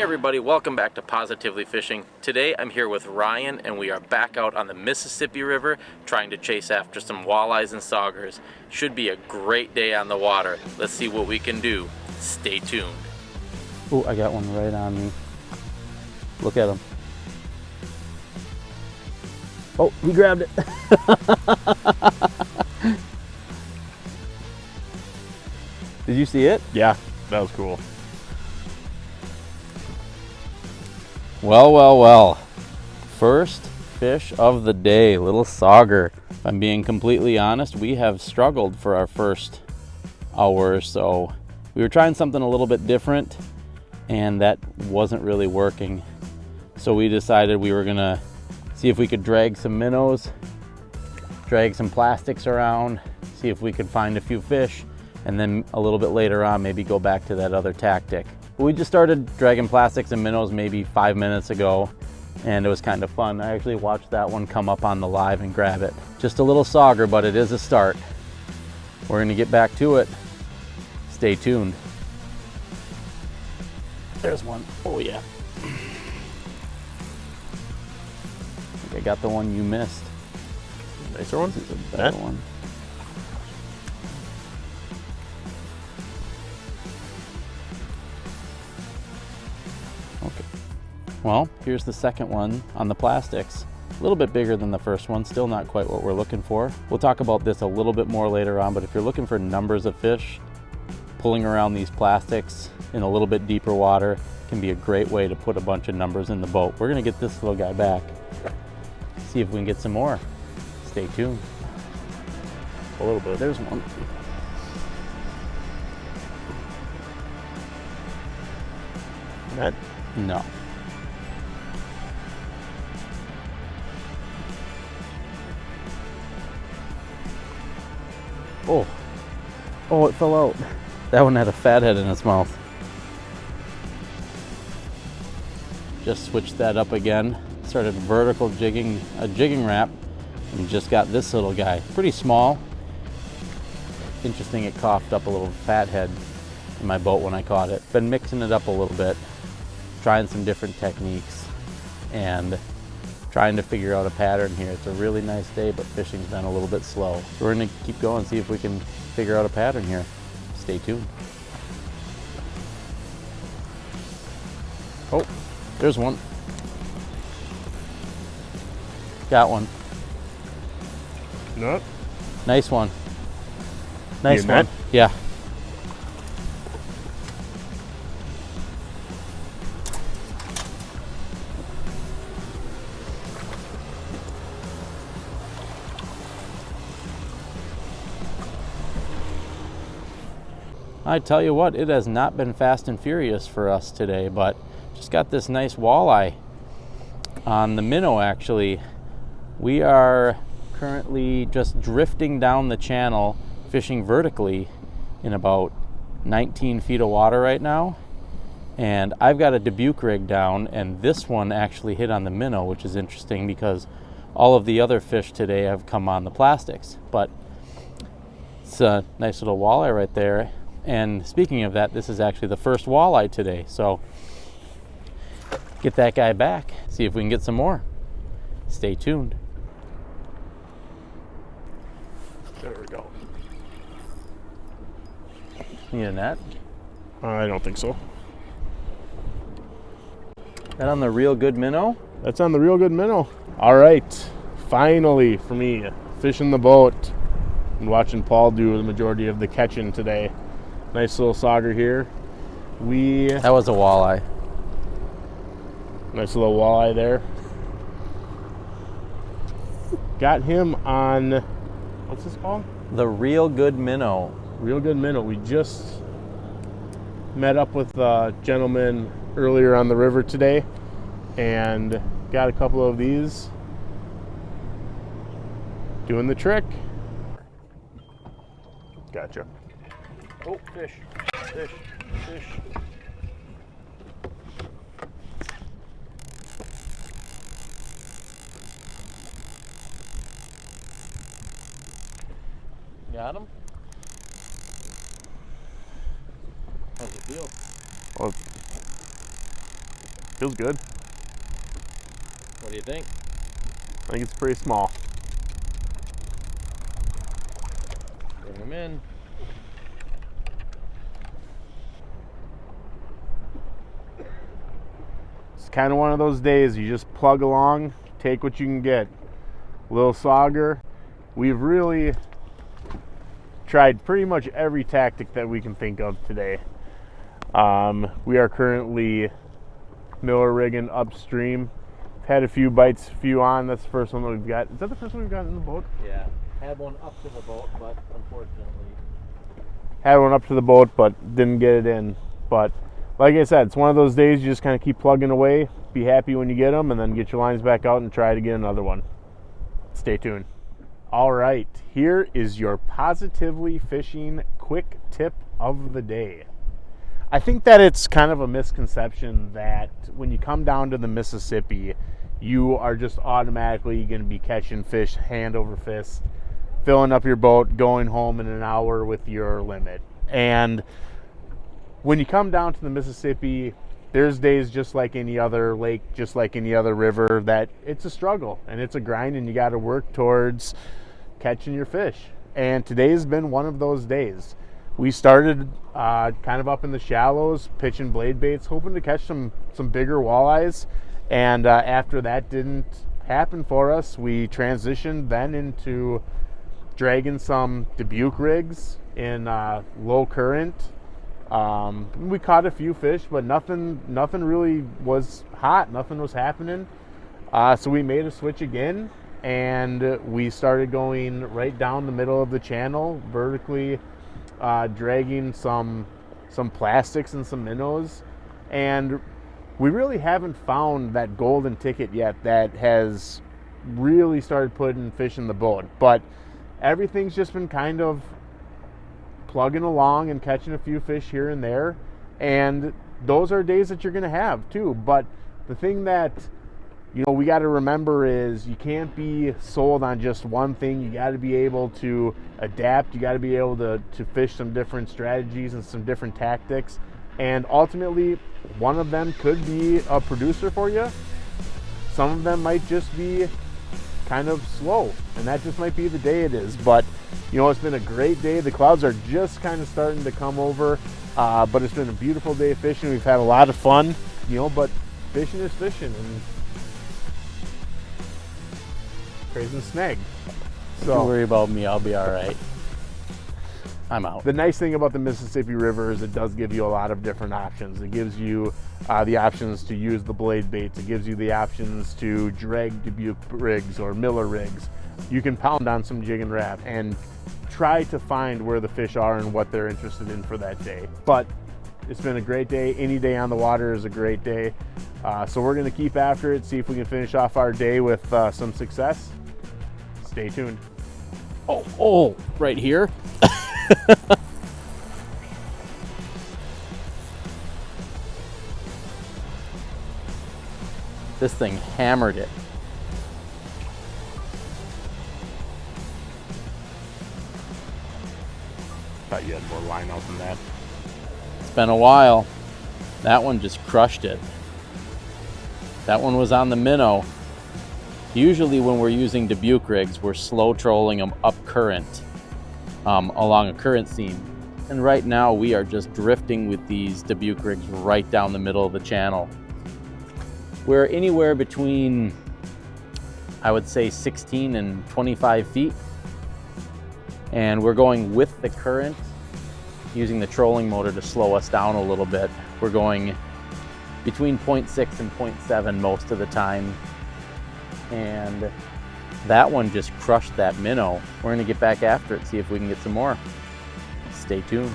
Hey everybody, welcome back to Positively Fishing. Today I'm here with Ryan and we are back out on the Mississippi River trying to chase after some walleyes and saugers. Should be a great day on the water. Let's see what we can do. Stay tuned. Oh, I got one right on me. Look at him. Oh, he grabbed it. Did you see it? Yeah, that was cool. Well. First fish of the day, little sauger. If I'm being completely honest, we have struggled for our first hour or so. We were trying something a little bit different and that wasn't really working. So we decided we were gonna see if we could drag some minnows, drag some plastics around, see if we could find a few fish, and then a little bit later on maybe go back to that other tactic. We just started dragging plastics and minnows maybe 5 minutes ago, and it was kind of fun. I actually watched that one come up on the live and grab it. Just a little sauger, but it is a start. We're gonna get back to it. Stay tuned. There's one. Oh yeah. I think I got the one you missed. Nicer one? This is a better one. Okay. Well, here's the second one on the plastics. A little bit bigger than the first one, still not quite what we're looking for. We'll talk about this a little bit more later on, but if you're looking for numbers of fish, pulling around these plastics in a little bit deeper water can be a great way to put a bunch of numbers in the boat. We're gonna get this little guy back, see if we can get some more. Stay tuned. A little bit. There's one. That? No. Oh, it fell out. That one had a fat head in its mouth. Just switched that up again. Started vertical jigging, a jigging wrap, and just got this little guy. Pretty small. Interesting, it coughed up a little fat head in my boat when I caught it. Been mixing it up a little bit, trying some different techniques, and trying to figure out a pattern here. It's a really nice day, but fishing's been a little bit slow. So we're gonna keep going, see if we can figure out a pattern here. Stay tuned. Oh, there's one. Got one. No. Nice one. Nice You one. net? Yeah. I tell you what, it has not been fast and furious for us today, but just got this nice walleye on the minnow actually. We are currently just drifting down the channel, fishing vertically in about 19 feet of water right now. And I've got a Dubuque rig down, and this one actually hit on the minnow, which is interesting because all of the other fish today have come on the plastics. But it's a nice little walleye right there. And speaking of that, this is actually the first walleye today. So get that guy back, see if we can get some more. Stay tuned. There we go. Need a net? I don't think so. That on the Real Good minnow? That's on the Real Good minnow. All right, finally for me, fishing the boat and watching Paul do the majority of the catching today. Nice little sauger here. That was a walleye. Nice little walleye there. Got him on, what's this called? The Real Good minnow. Real Good minnow. We just met up with a gentleman earlier on the river today and got a couple of these doing the trick. Gotcha. Oh, fish, fish, fish. Got him? How's it feel? Well, Feels good. What do you think? I think it's pretty small. Bring them in. It's kind of one of those days you just plug along, take what you can get. Little sauger. We've really tried pretty much every tactic that we can think of today. We are currently miller rigging upstream. Had a few bites, a few on. That's the first one that we've got. Is that the first one we've got in the boat? Yeah. Had one up to the boat, but unfortunately. Had one up to the boat, but didn't get it in. But like I said, it's one of those days you just kind of keep plugging away. Be happy when you get them, and then get your lines back out and try to get another one. Stay tuned. All right, here is your positively fishing quick tip of the day. I think that it's kind of a misconception that when you come down to the Mississippi, you are just automatically going to be catching fish hand over fist, filling up your boat, going home in an hour with your limit. And when you come down to the Mississippi, there's days just like any other lake, just like any other river, that it's a struggle and it's a grind, and you got to work towards catching your fish. And today's been one of those days. We started kind of up in the shallows, pitching blade baits, hoping to catch some bigger walleyes. And after that didn't happen for us, we transitioned then into dragging some Dubuque rigs in low current. We caught a few fish, but nothing really was hot. Nothing was happening. So we made a switch again, and we started going right down the middle of the channel, vertically dragging some plastics and some minnows. And we really haven't found that golden ticket yet that has really started putting fish in the boat. But everything's just been kind of plugging along and catching a few fish here and there, and those are days that you're going to have too. But the thing that we got to remember is you can't be sold on just one thing. You got to be able to adapt. You got to be able to fish some different strategies and some different tactics, and ultimately one of them could be a producer for you. Some of them might just be kind of slow, and that just might be the day it is. But it's been a great day. The clouds are just kind of starting to come over, but it's been a beautiful day of fishing. We've had a lot of fun, but fishing is fishing, and crazy and snag. So Don't worry about me, I'll be all right. I'm out. the nice thing about the Mississippi River is it does give you a lot of different options. It gives you the options to use the blade baits. It gives you the options to drag Dubuque rigs or miller rigs. You can pound on some jig and wrap and try to find where the fish are and what they're interested in for that day. But it's been a great day. Any day on the water is a great day. So we're going to keep after it, see if we can finish off our day with some success. Stay tuned. Oh, right here. This thing hammered it. Thought you had more line out than that. It's been a while. That one just crushed it. That one was on the minnow. Usually when we're using Dubuque rigs, we're slow trolling them up current, along a current seam. And right now we are just drifting with these Dubuque rigs right down the middle of the channel. We're anywhere between, I would say, 16 and 25 feet. And we're going with the current, using the trolling motor to slow us down a little bit. We're going between 0.6 and 0.7 most of the time. And that one just crushed that minnow. We're gonna get back after it, see if we can get some more. Stay tuned.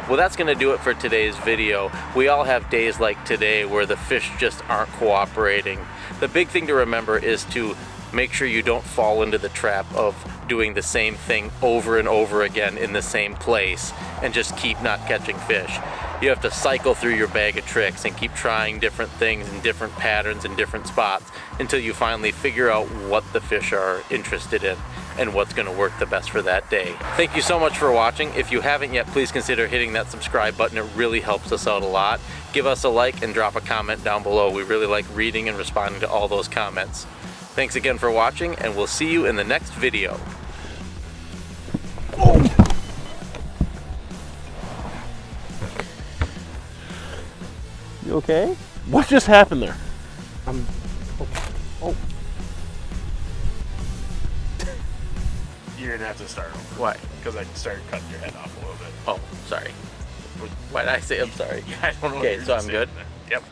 Well, that's going to do it for today's video. We all have days like today where the fish just aren't cooperating. The big thing to remember is to make sure you don't fall into the trap of doing the same thing over and over again in the same place and just keep not catching fish. You have to cycle through your bag of tricks and keep trying different things in different patterns and different spots until you finally figure out what the fish are interested in. and what's going to work the best for that day. Thank you so much for watching. If you haven't yet, please consider hitting that subscribe button. It really helps us out a lot. Give us a like and drop a comment down below. We really like reading and responding to all those comments. Thanks again for watching, and we'll see you in the next video. You okay? What just happened there? You're gonna have to start over. Why? Because I started cutting your head off a little bit. Oh, sorry. Why did I say I'm sorry? I don't know. Okay, what so you're I'm good? saying there. Yep.